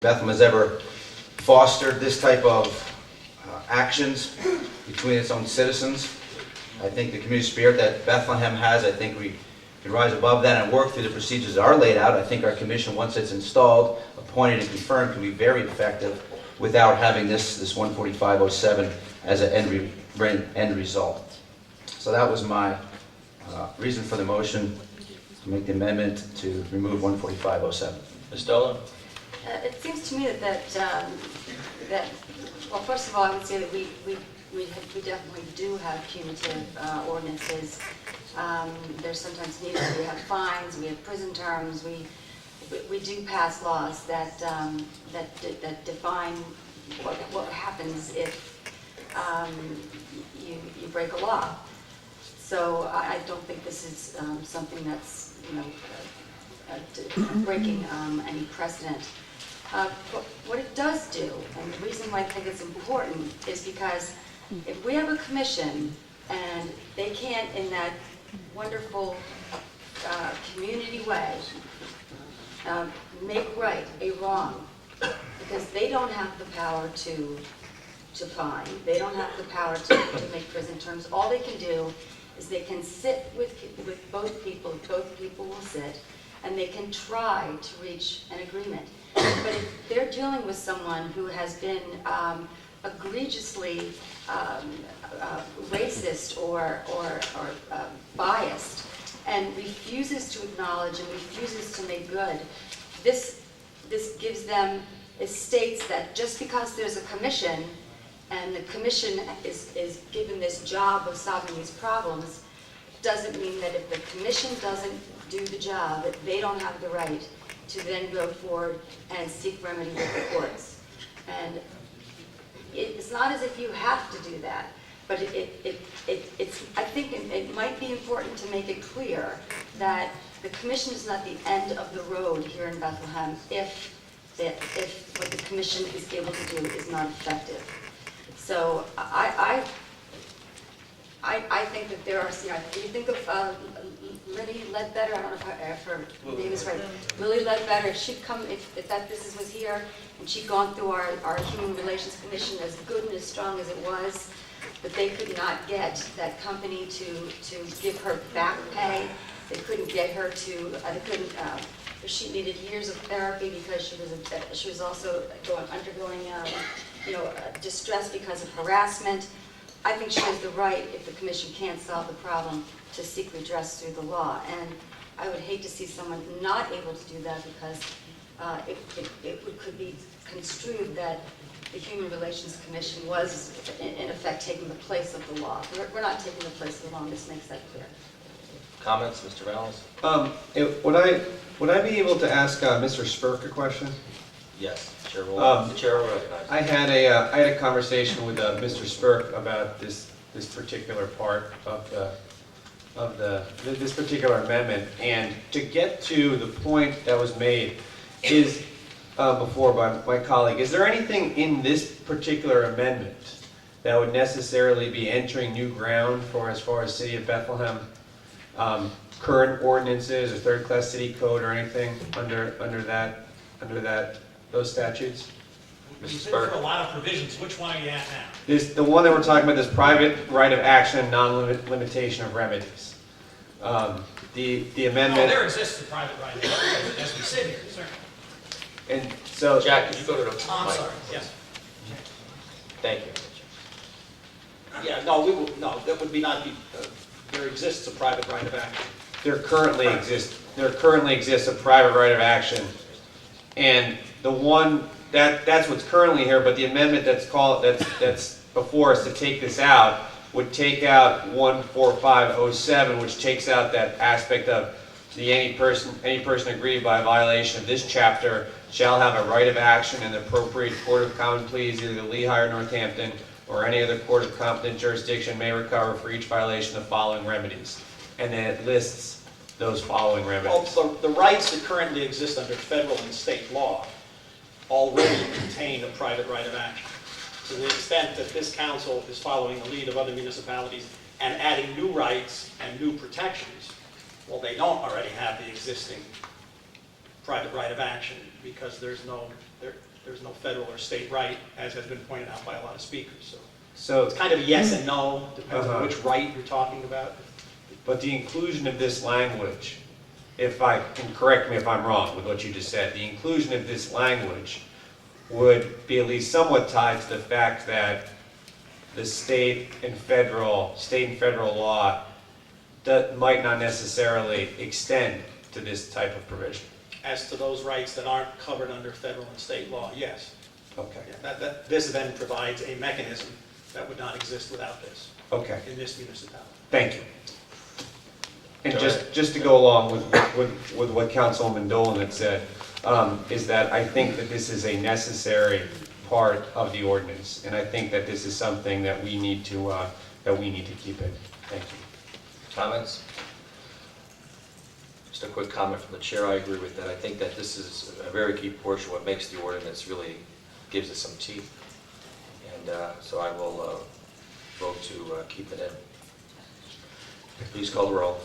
Bethlehem has ever fostered this type of actions between its own citizens. I think the community spirit that Bethlehem has, I think we can rise above that and work through the procedures that are laid out. I think our commission, once it's installed, appointed, and confirmed, can be very effective without having this 14507 as an end result. So that was my reason for the motion to make the amendment to remove 14507. Ms. Dolan? It seems to me that well, first of all, I would say that we definitely do have punitive ordinances. There's sometimes needed. We have fines. We have prison terms. We do pass laws that define what happens if you break a law. So I don't think this is something that's breaking any precedent. But what it does do, and the reason why I think it's important, is because if we have a commission and they can't, in that wonderful community way, make right a wrong, because they don't have the power to fine, they don't have the power to make prison terms. All they can do is they can sit with both people will sit, and they can try to reach an agreement. But if they're dealing with someone who has been egregiously racist or biased and refuses to acknowledge and refuses to make good, this gives them, it states that just because there's a commission and the commission is given this job of solving these problems, doesn't mean that if the commission doesn't do the job, that they don't have the right to then go forward and seek remedy with the courts. And it's not as if you have to do that, but it's, I think it might be important to make it clear that the commission is not the end of the road here in Bethlehem if what the commission is able to do is not effective. So I think that there are, you think of Lily Ledbetter, I don't know if her name is right. Lily Ledbetter, if she'd come, if that business was here, and she'd gone through our Human Relations Commission, as good and as strong as it was, but they could not get that company to give her back pay. They couldn't get her to, she needed years of therapy because she was also undergoing distress because of harassment. I think she has the right, if the commission can't solve the problem, to seek redress through the law. And I would hate to see someone not able to do that because it could be construed that the Human Relations Commission was, in effect, taking the place of the law. We're not taking the place of the law, and this makes that clear. Comments, Mr. Reynolds? Would I be able to ask Mr. Spurk a question? Yes, Chair will. The Chair will recognize. I had a conversation with Mr. Spurk about this particular part of this particular amendment, and to get to the point that was made is before by my colleague. Is there anything in this particular amendment that would necessarily be entering new ground for as far as City of Bethlehem current ordinances or third-class city code or anything under those statutes? Mr. There are Spurk? a lot of provisions. Which one are you at now? The one that we're talking about, this private right of action and non-limitation of remedies. The amendment. No, there exists a private right of action as we sit here, certainly. And so, Jack, could you go to the mic? I'm sorry, yes. Thank you. Yeah, no, that would be not be, there exists a private right of action. there currently exists a private right of action, and the one that's what's currently here. But the amendment that's before us to take this out would take out 14507, which takes out that aspect of any person aggrieved by a violation of this chapter shall have a right of action in the appropriate court of common pleas, either Lehigh or Northampton, or any other court of competent jurisdiction may recover for each violation the following remedies. And then it lists those following remedies. Well, the rights that currently exist under federal and state law already contain a private right of action. To the extent that this council is following the lead of other municipalities and adding new rights and new protections, well, they don't already have the existing private right of action because there's no, there's no federal or state right, as has been pointed out by a lot of speakers. So So, it's kind of a yes and no, depends Uh-huh. on which right you're talking about. but the inclusion of this language, and correct me if I'm wrong with what you just said, the inclusion of this language would be at least somewhat tied to the fact that the state and federal law might not necessarily extend to this type of provision. As to those rights that aren't covered under federal and state law, yes. Okay. Yeah, this then provides a mechanism that would not exist without this Okay, in this municipality. thank you. And Go just to go along with what Councilwoman Dolan had said, is that I think that this is a necessary part of the ordinance, and I think that this is something that we need to keep in. Thank you. Comments? Just a quick comment from the chair. I agree with that. I think that this is a very key portion. What makes the ordinance really gives it some teeth. And so I will vote to keep it in. Please call the roll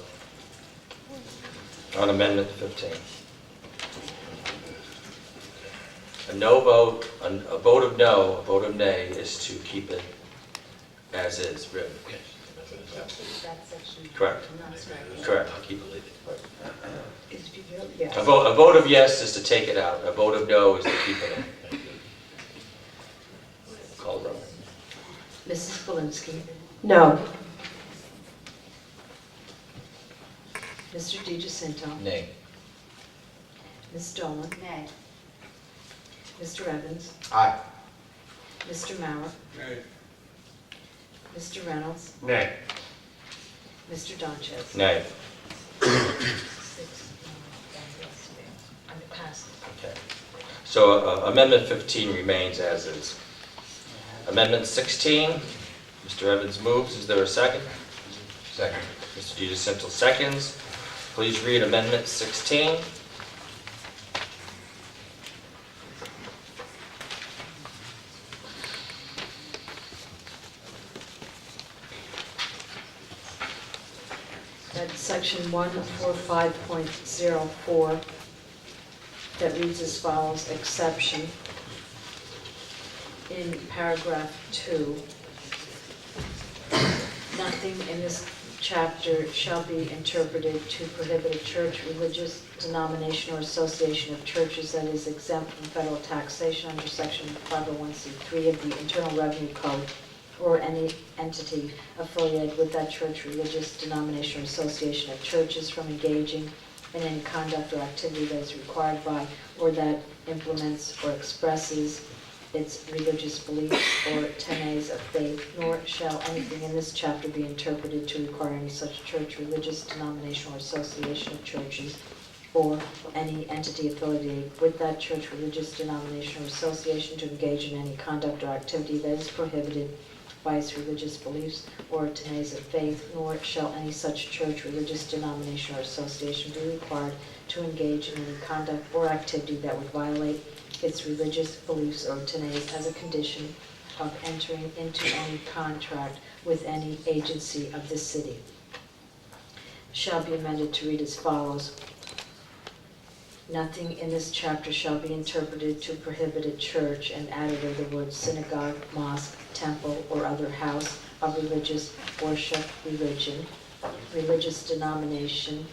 on Amendment 15. A no vote, a vote of no, a vote of nay is to keep it as is written. That section. Correct. No, sorry. Correct. Keep it. Yes. A vote of yes is to take it out. A vote of no is to keep it in. Call the roll. Mrs. Polinsky. No. Mr. DiGiacinto. Nay. Ms. Dolan. Nay. Mr. Evans. Aye. Mr. Mauer. Mr. Reynolds. Nay. Mr. Donchez. Nay. 6, no, yes, and it passes. Okay. So Amendment 15 remains as is. Amendment 16, Mr. Evans moves. Is there a second? Second. Mr. DiGiacinto seconds. Please read Amendment 16. That's section 145.04 that reads as follows, exception. In paragraph 2, nothing in this chapter shall be interpreted to prohibit a church, religious denomination, or association of churches that is exempt from federal taxation under section 501c3 of the Internal Revenue Code, or any entity affiliated with that church, religious denomination, or association of churches from engaging in any conduct or activity that is required by or that implements or expresses its religious beliefs or tenets of faith, nor shall anything in this chapter be interpreted to require any such church, religious denomination, or association of churches, or any entity affiliated with that church, religious denomination, or association to engage in any conduct or activity that is prohibited by its religious beliefs or tenets of faith, nor shall any such church, religious denomination, or association be required to engage in any conduct or activity that would violate its religious beliefs or tenets as a condition of entering into any contract with any agency of the city. Shall be amended to read as follows. Nothing in this chapter shall be interpreted to prohibit a church, and added are the words synagogue, mosque, temple, or other house of religious worship, religion, religious denomination,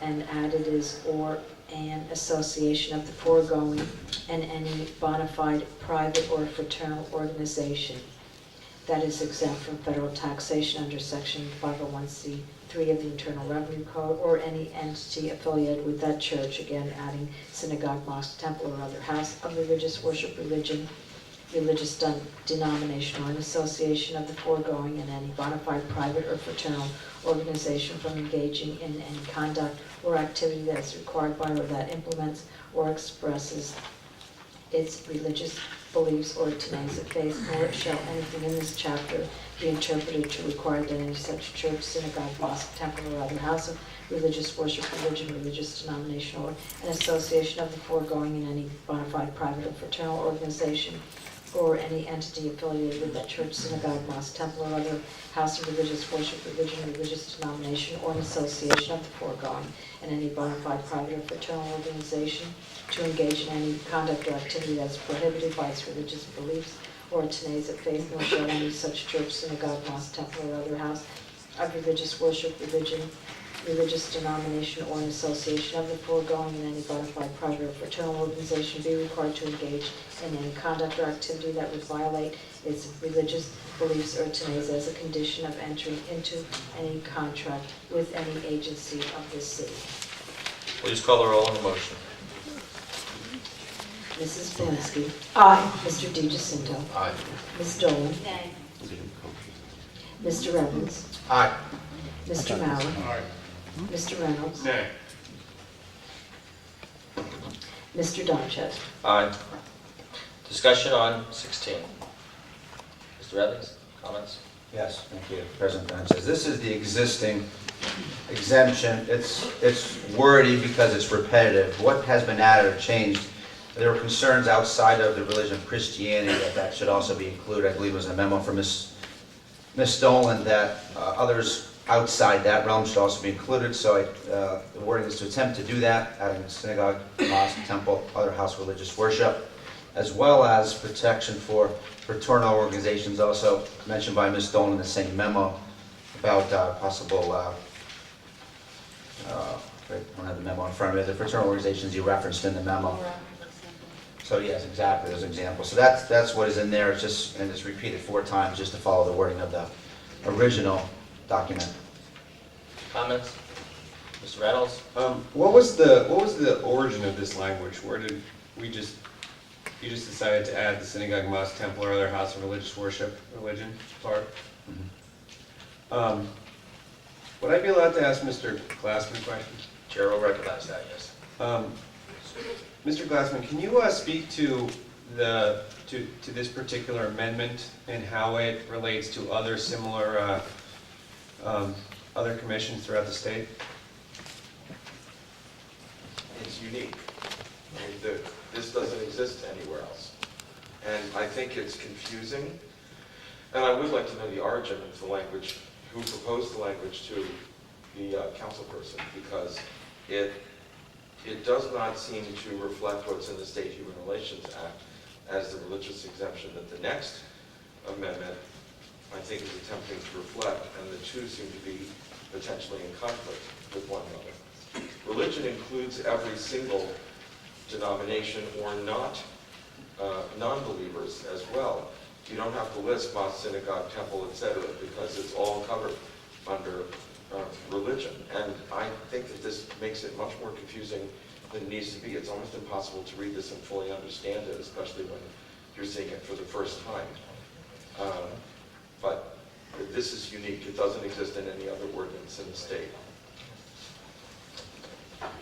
and added is or an association of the foregoing, and any bona fide private or fraternal organization that is exempt from federal taxation under section 501c3 of the Internal Revenue Code, or any entity affiliated with that church, again adding synagogue, mosque, temple, or other house of religious worship, religion, religious denomination, or an association of the foregoing, and any bona fide private or fraternal organization from engaging in any conduct or activity that is required by or that implements or expresses its religious beliefs or tenets of faith, nor shall anything in this chapter be interpreted to require that any such church, synagogue, mosque, temple, or other house of religious worship, religion, religious denomination, or an association of the foregoing in any bona fide private or fraternal organization, or any entity affiliated with that church, synagogue, mosque, temple, or other house of religious worship, religion, religious denomination, or an association of the foregoing, and any bona fide private or fraternal organization, to engage in any conduct or activity that is prohibited by its religious beliefs or tenets of faith, nor shall any such church, synagogue, mosque, temple, or other house of religious worship, religious denomination, or an association of the foregoing in any bona fide private or fraternal organization be required to engage in any conduct or activity that would violate its religious beliefs or tenets as a condition of entering into any contract with any agency of this city. Please call the roll on the motion. Mrs. Blinsky. Aye. Mr. DiGiacinto. Aye. Ms. Dolan. Nay. Mr. Evans. Aye. Mr. Mauer. Mr. Reynolds. Nay. Mr. Donchev. Aye. Discussion on 16. Mr. Evans, comments? Yes, thank you, President Sanchez. This is the existing exemption. It's wordy because it's repetitive. What has been added or changed? There were concerns outside of the religion of Christianity that should also be included. I believe it was a memo from Ms. Dolan that others outside that realm should also be included. So the wording is to attempt to do that, adding synagogue, mosque, temple, other house of religious worship, as well as protection for fraternal organizations, also mentioned by Ms. Dolan in the same memo about possible, I don't have the memo in front of me, the fraternal organizations you referenced in the memo. So yes, exactly, those examples. So that's what is in there. It's just, and it's repeated 4 times just to follow the wording of the original document. Comments? Mr. Reynolds? What was the origin of this language? Where did you just decided to add the synagogue, mosque, temple, or other house of religious worship, religion part? Would I be allowed to ask Mr. Glassman a question? Chair will recognize that, yes. Mr. Glassman, can you speak to this particular amendment and how it relates to other similar other commissions throughout the state? It's unique. I mean, this doesn't exist anywhere else. And I think it's confusing. And I would like to know the origin of the language, who proposed the language to the council person, because it does not seem to reflect what's in the State Human Relations Act as the religious exemption that the next amendment, I think, is attempting to reflect, and the two seem to be potentially in conflict with one another. Religion includes every single denomination or not, non-believers as well. You don't have to list mosque, synagogue, temple, etc., because it's all covered under religion. And I think that this makes it much more confusing than it needs to be. It's almost impossible to read this and fully understand it, especially when you're seeing it for the first time. But this is unique. It doesn't exist in any other ordinance in the state.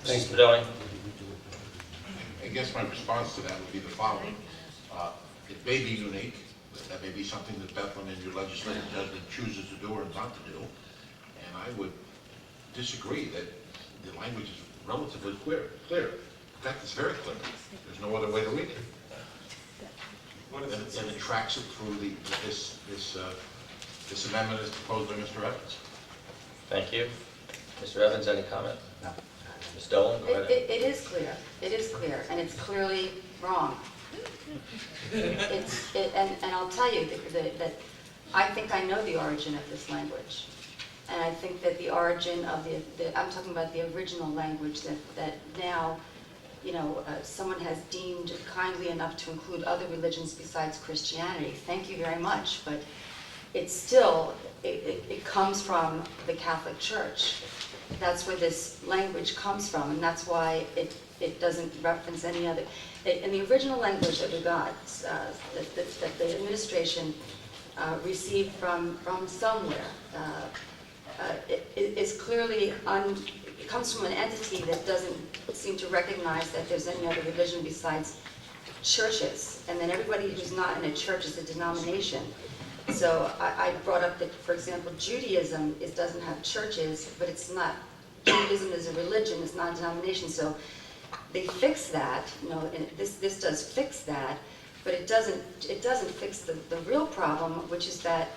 Mr. Downing? I guess my response to that would be the following. It may be unique. That may be something that Bethlehem in your legislative judgment chooses to do or not to do. And I would disagree that the language is relatively clear. In fact, it's very clear. There's no other way to read it. And it tracks it through this amendment as proposed by Mr. Evans. Thank you. Mr. Evans, any comment? No. Ms. Dolan, go ahead. It is clear. It is clear, and it's clearly wrong. And I'll tell you that I think I know the origin of this language. And I think that the origin of I'm talking about the original language that now, someone has deemed kindly enough to include other religions besides Christianity. Thank you very much. But it's still, it comes from the Catholic Church. That's where this language comes from, and that's why it doesn't reference any other. In the original language that we got, that the administration received from somewhere, it is clearly it comes from an entity that doesn't seem to recognize that there's any other religion besides churches, and then everybody who's not in a church is a denomination. So I brought up that, for example, Judaism doesn't have churches, but it's not. Judaism is a religion, it's not a denomination. So they fix that. And this does fix that, but it doesn't fix the real problem, which is that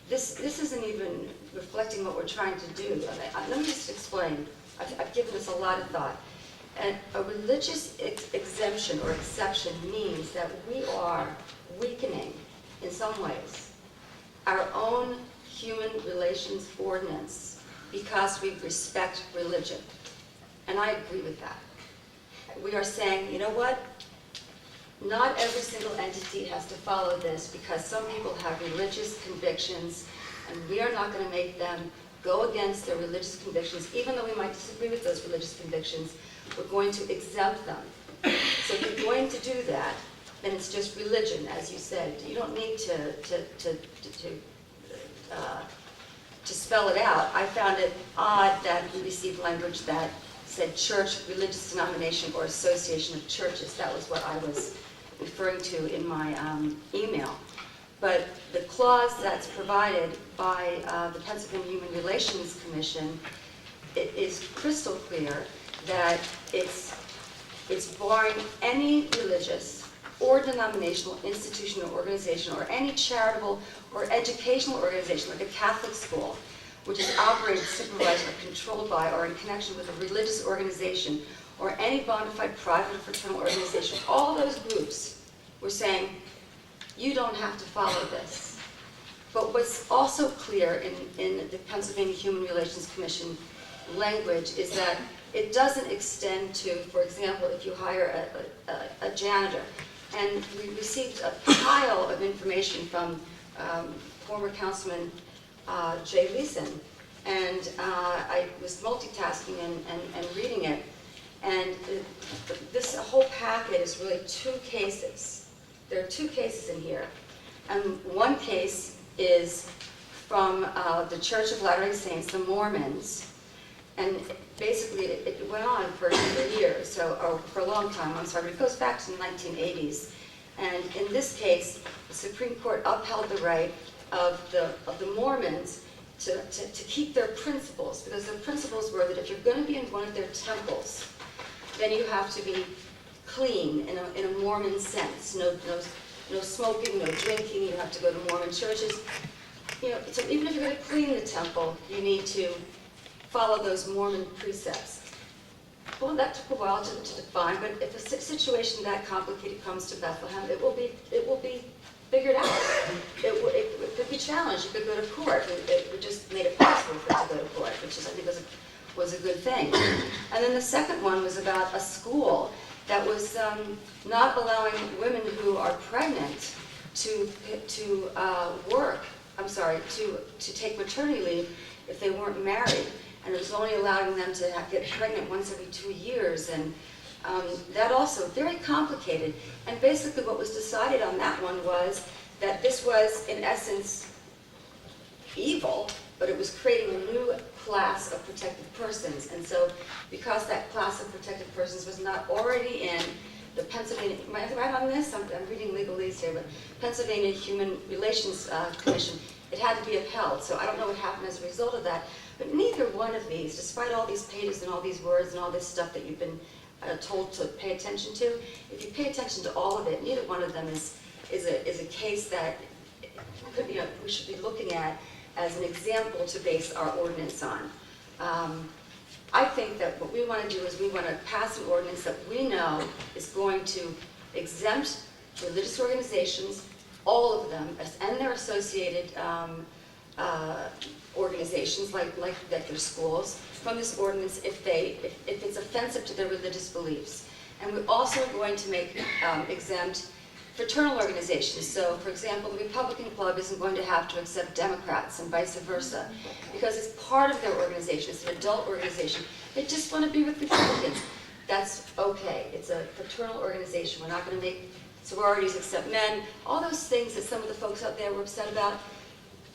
this isn't even reflecting what we're trying to do. Let me just explain. I've given this a lot of thought. And a religious exemption or exception means that we are weakening, in some ways, our own human relations ordinance because we respect religion. And I agree with that. We are saying, you know what? Not every single entity has to follow this because some people have religious convictions, and we are not going to make them go against their religious convictions, even though we might disagree with those religious convictions. We're going to exempt them. So if you're going to do that, then it's just religion, as you said. You don't need to spell it out. I found it odd that we received language that said church, religious denomination, or association of churches. That was what I was referring to in my email. But the clause that's provided by the Pennsylvania Human Relations Commission, it is crystal clear that it's barring any religious or denominational institution or organization or any charitable or educational organization like a Catholic school, which is operated, supervised, or controlled by or in connection with a religious organization or any bona fide private or fraternal organization. All those groups were saying, you don't have to follow this. But what's also clear in the Pennsylvania Human Relations Commission language is that it doesn't extend to, for example, if you hire a janitor. And we received a pile of information from former Councilman Jay Leeson. And I was multitasking and reading it. And this whole packet is really two cases. There are two cases in here. And one case is from the Church of Latter-day Saints, the Mormons. And basically, it went on for a number of years, or for a long time, I'm sorry, but it goes back to the 1980s. And in this case, the Supreme Court upheld the right of the Mormons to keep their principles, because their principles were that if you're going to be in one of their temples, then you have to be clean in a Mormon sense. No smoking, no drinking. You have to go to Mormon churches. You know, so even if you're going to clean the temple, you need to follow those Mormon precepts. Well, that took a while to define, but if a situation that complicated comes to Bethlehem, it will be figured out. It could be challenged. You could go to court. It just made it possible for it to go to court, which is, I think, was a good thing. And then the second one was about a school that was not allowing women who are pregnant to take maternity leave if they weren't married. And it was only allowing them to get pregnant once every 2 years. And that also, very complicated. And basically what was decided on that one was that this was, in essence, evil, but it was creating a new class of protected persons. And so because that class of protected persons was not already in the Pennsylvania, am I right on this? I'm reading legalese here, but Pennsylvania Human Relations Commission, it had to be upheld. So I don't know what happened as a result of that. But neither one of these, despite all these pages and all these words and all this stuff that you've been told to pay attention to, if you pay attention to all of it, neither one of them is a case that we should be looking at as an example to base our ordinance on. I think that what we want to do is we want to pass an ordinance that we know is going to exempt religious organizations, all of them, and their associated organizations like their schools, from this ordinance if it's offensive to their religious beliefs. And we're also going to make exempt fraternal organizations. So, for example, the Republican Club isn't going to have to accept Democrats and vice versa, because it's part of their organization. It's an adult organization. They just want to be with Republicans. That's okay. It's a fraternal organization. We're not going to make sororities accept men. All those things that some of the folks out there were upset about,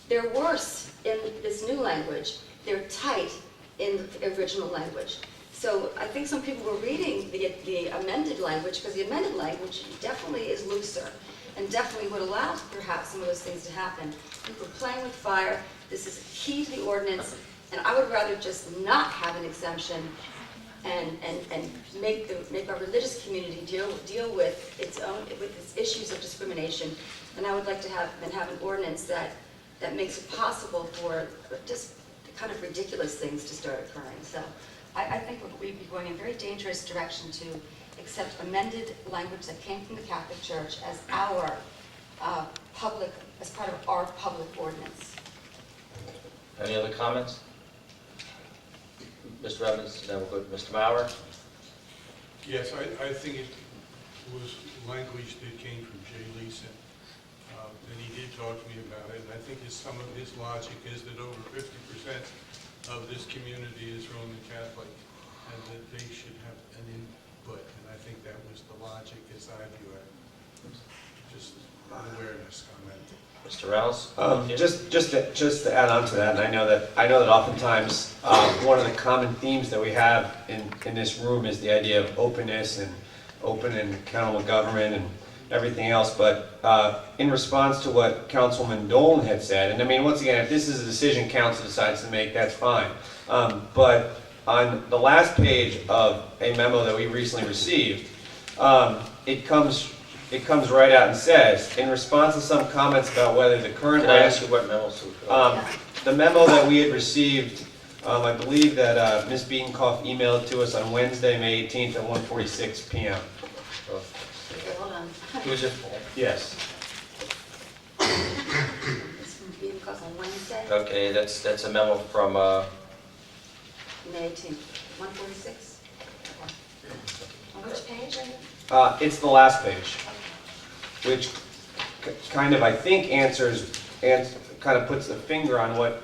they're worse in this new language. They're tight in the original language. So I think some people were reading the amended language, because the amended language definitely is looser and definitely would allow perhaps some of those things to happen. We're playing with fire. This is key to the ordinance, and I would rather just not have an exemption and make our religious community deal with its issues of discrimination. And I would like to have an ordinance that makes it possible for just kind of ridiculous things to start occurring. So I think we'd be going in a very dangerous direction to accept amended language that came from the Catholic Church as our as part of our public ordinance. Any other comments? Mr. Evans, then we'll go to Mr. Mauer. Yes, I think it was language that came from Jay Leeson, and he did talk to me about it, and I think some of his logic is that over 50% of this community is Roman Catholic, and that they should have an input, and I think that was the logic as I view it. Just an awareness comment. Mr. Rouse? Just to add on to that, and I know that oftentimes one of the common themes that we have in this room is the idea of openness and open and accountable government and everything else. But in response to what Councilman Dolan had said, and I mean, once again, if this is a decision council decides to make, that's fine. But on the last page of a memo that we recently received, it comes right out and says, in response to some comments about whether the current... Can I ask you what memo? The memo that we had received, I believe that Ms. Beatonkoff emailed to us on Wednesday, May 18th at 1:46 p.m. Okay, hold on. Who's it? Yes. It's from being called on Wednesday, Okay, that's a memo from, May 18th, 146. On which page are you? It's the last page, which kind of, I think, kind of puts the finger on what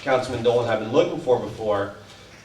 Councilman Dolan had been looking for before.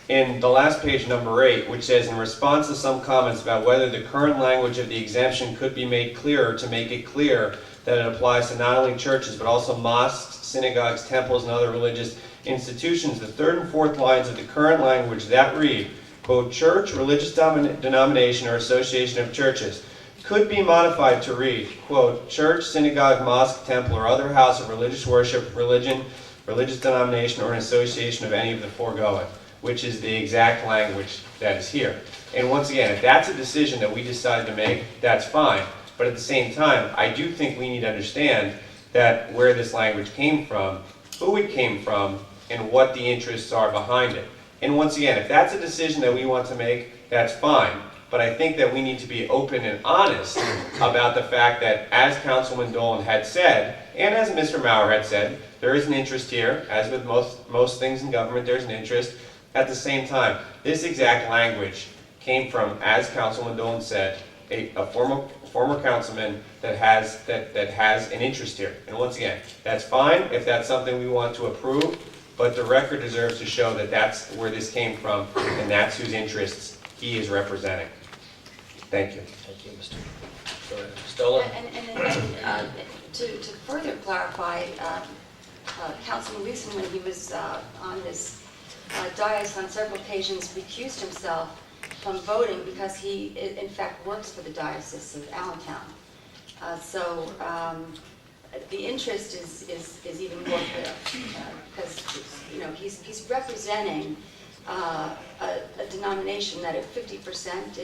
In the last page, number 8, which says, in response to some comments about whether the current language of the exemption could be made clearer to make it clear that it applies to not only churches but also mosques, synagogues, temples, and other religious institutions, the third and fourth lines of the current language that read, quote, church, religious denomination, or association of churches, could be modified to read, quote, church, synagogue, mosque, temple, or other house of religious worship, religion, religious denomination, or an association of any of the foregoing, which is the exact language that is here. And once again, if that's a decision that we decided to make, that's fine. But at the same time, I do think we need to understand that where this language came from, who it came from, and what the interests are behind it. And once again, if that's a decision that we want to make, that's fine. But I think that we need to be open and honest about the fact that, as Councilman Dolan had said, and as Mr. Mauer had said, there is an interest here. As with most things in government, there's an interest. At the same time, this exact language came from, as Councilman Dolan said, a former councilman that has an interest here. And once again, that's fine if that's something we want to approve, but the record deserves to show that that's where this came from, and that's whose interests he is representing. Thank you. Thank you, Mr. Stoller. And to further clarify, Councilman Leeson, when he was on this dais on several occasions, recused himself from voting because he, in fact, works for the Diocese of Allentown. So the interest is even more clear because he's representing a denomination that at 50%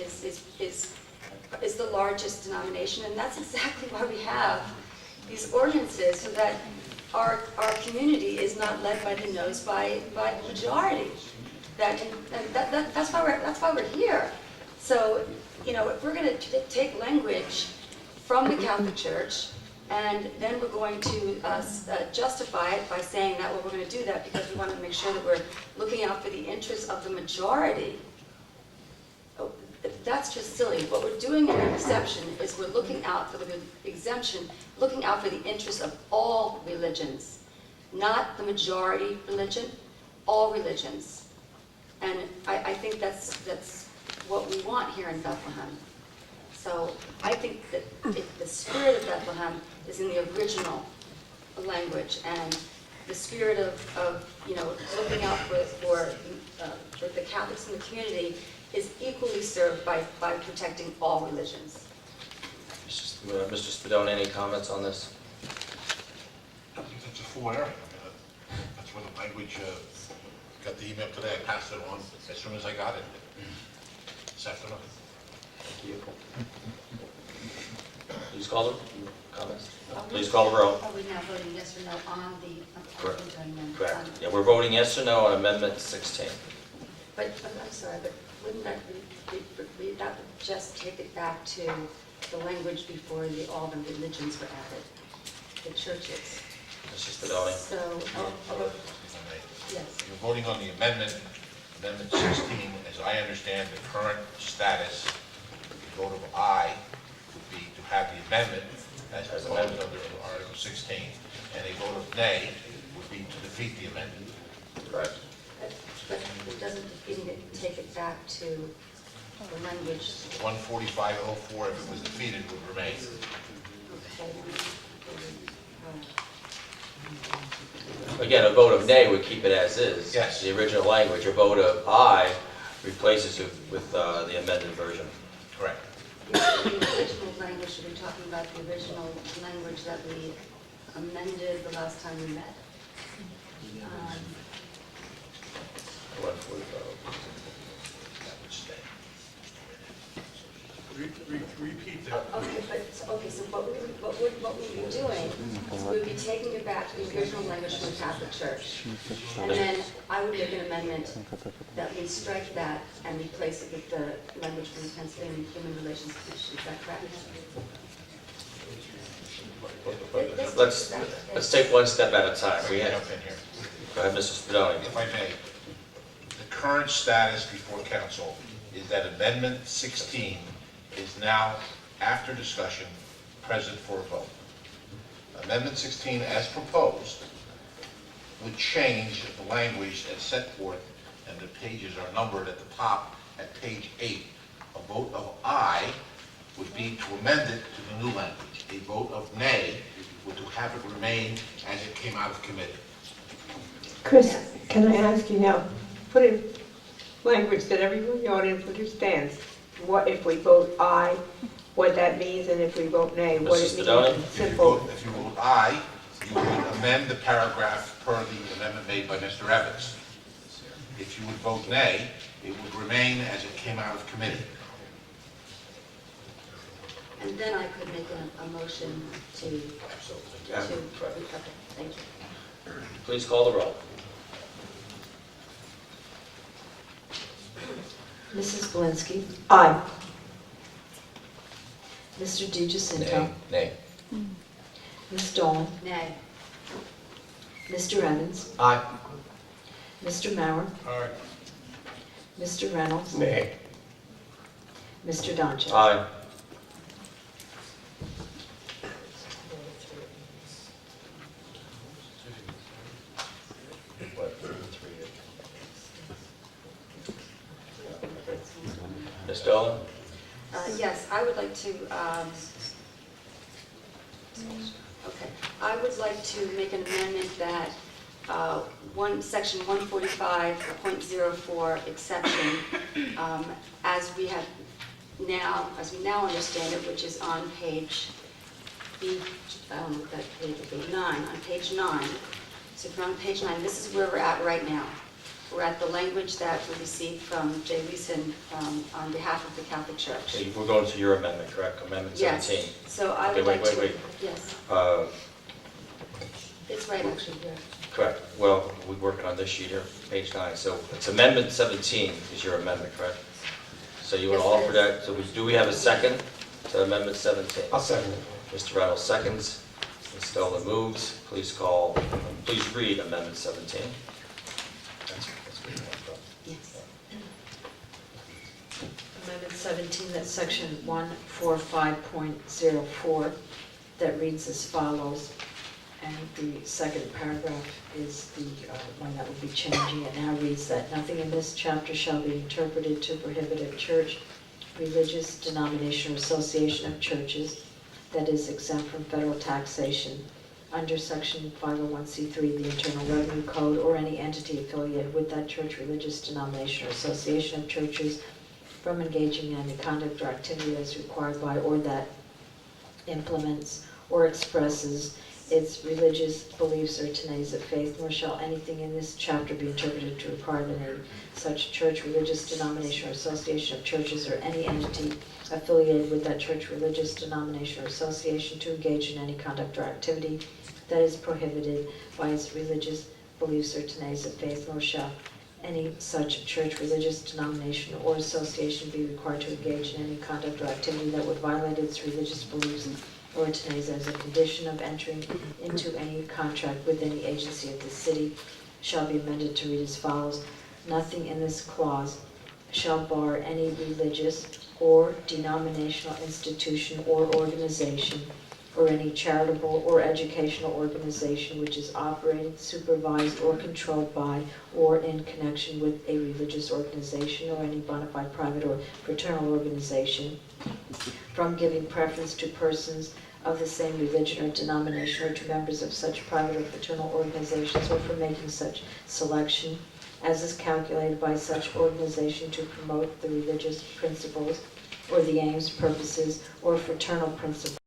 is the largest denomination, and that's exactly why we have these ordinances, so that our community is not led by the nose by the majority. That's why we're here. So, if we're going to take language from the Catholic Church, and then we're going to justify it by saying that, well, we're going to do that because we want to make sure that we're looking out for the interests of the majority. That's just silly. What we're doing in an exception is we're looking out for the exemption, looking out for the interests of all religions, not the majority religion, all religions. And I think that's what we want here in Bethlehem. So I think that the spirit of Bethlehem is in the original language, and the spirit of looking out for the Catholics in the community is equally served by protecting all religions. Mr. Spadone, any comments on this? I think that's a full error. That's where the language, got the email today, I passed it on as soon as I got it this afternoon. Thank you. Please call the comments. Please call the roll. Are we now voting yes or no on the Correct. amendment? Correct. Yeah, we're voting yes or no on Amendment 16. I'm sorry, but wouldn't that that would just take it back to the language before all the religions were added, the churches? Mrs. Spadoni? So, yes. You're voting on the amendment, Amendment 16, as I understand the current status. The vote of aye would be to have the amendment as proposed under Article 16, and a vote of nay would be to defeat the amendment. Right. But it doesn't defeat it, take it back to the language. 145.04, if it was defeated, would remain. Again, a vote of nay would keep it as is. Yes. The original language. A vote of aye replaces it with the amended version. Correct. The original language, should we be talking about the original language that we amended the last time we met? 145. That would stay. Repeat that. Okay, so what we'd be doing is we'd be taking it back to the original language from the Catholic Church. And then I would make an amendment that we strike that and replace it with the language from the Pennsylvania Human Relations Commission. Is that correct? Let's take one step at a time. We jump in here. Go ahead, Mr. Spadoni. If I may, the current status before council is that Amendment 16 is now, after discussion, present for a vote. Amendment 16, as proposed, would change the language as set forth, and the pages are numbered at the top at page 8. A vote of aye would be to amend it to the new language. A vote of nay would to have it remain as it came out of committee. Chris, can I ask you now, put in language that everyone in the audience understands, what if we vote aye, what that means, and if we vote nay, what it Mrs. means Spadoni? in simple. If you vote aye, you would amend the paragraph per the amendment made by Mr. Evans. If you would vote nay, it would remain as it came out of committee. And then I could make a motion to... Yeah. Okay, thank you. Please call the roll. Mrs. Blinsky? Aye. Mr. DiGiacinto? Nay. Ms. Dolan? Nay. Mr. Evans? Aye. Mr. Mauer? All right. Mr. Reynolds? Nay. Mr. Donchev? Aye. Ms. Dolan? Yes, I would like to, I would like to make an amendment that section 145.04 exception, as we now understand it, which is on page B, I don't know what that page would be, 9, on page 9. So if you're on page 9, this is where we're at right now. We're at the language that we received from Jay Leeson on behalf of the Catholic Church. Okay, we're going to your amendment, correct? Amendment 17. Yes, so I would Okay, like to... wait. Yes, it's right actually here. Correct. Well, we're working on this sheet here, page 9. So it's Amendment 17 is your amendment, correct? So you want to Yes, it offer that, so do we have a second to Amendment 17? I'll second it. Mr. Reynolds seconds. Ms. Dolan moves. Please read Amendment 17. Yes. Amendment 17, that's section 145.04, that reads as follows, and the second paragraph is the one that will be changing. It now reads that nothing in this chapter shall be interpreted to prohibit a church, religious denomination, or association of churches that is exempt from federal taxation under section 501c3 of the Internal Revenue Code, or any entity affiliated with that church, religious denomination, or association of churches from engaging in any conduct or activity as required by, or that implements or expresses its religious beliefs or tenets of faith, nor shall anything in this chapter be interpreted to require that any such church, religious denomination, or association of churches, or any entity affiliated with that church, religious denomination, or association to engage in any conduct or activity that is prohibited by its religious beliefs or tenets of faith, nor shall any such church, religious denomination, or association be required to engage in any conduct or activity that would violate its religious beliefs or tenets as a condition of entering into any contract with any agency of the city shall be amended to read as follows. Nothing in this clause shall bar any religious or denominational institution or organization or any charitable or educational organization which is operated, supervised, or controlled by or in connection with a religious organization or any bona fide private or fraternal organization from giving preference to persons of the same religion or denomination or to members of such private or fraternal organizations or from making such selection as is calculated by such organization to promote the religious principles or the aims, purposes, or fraternal principles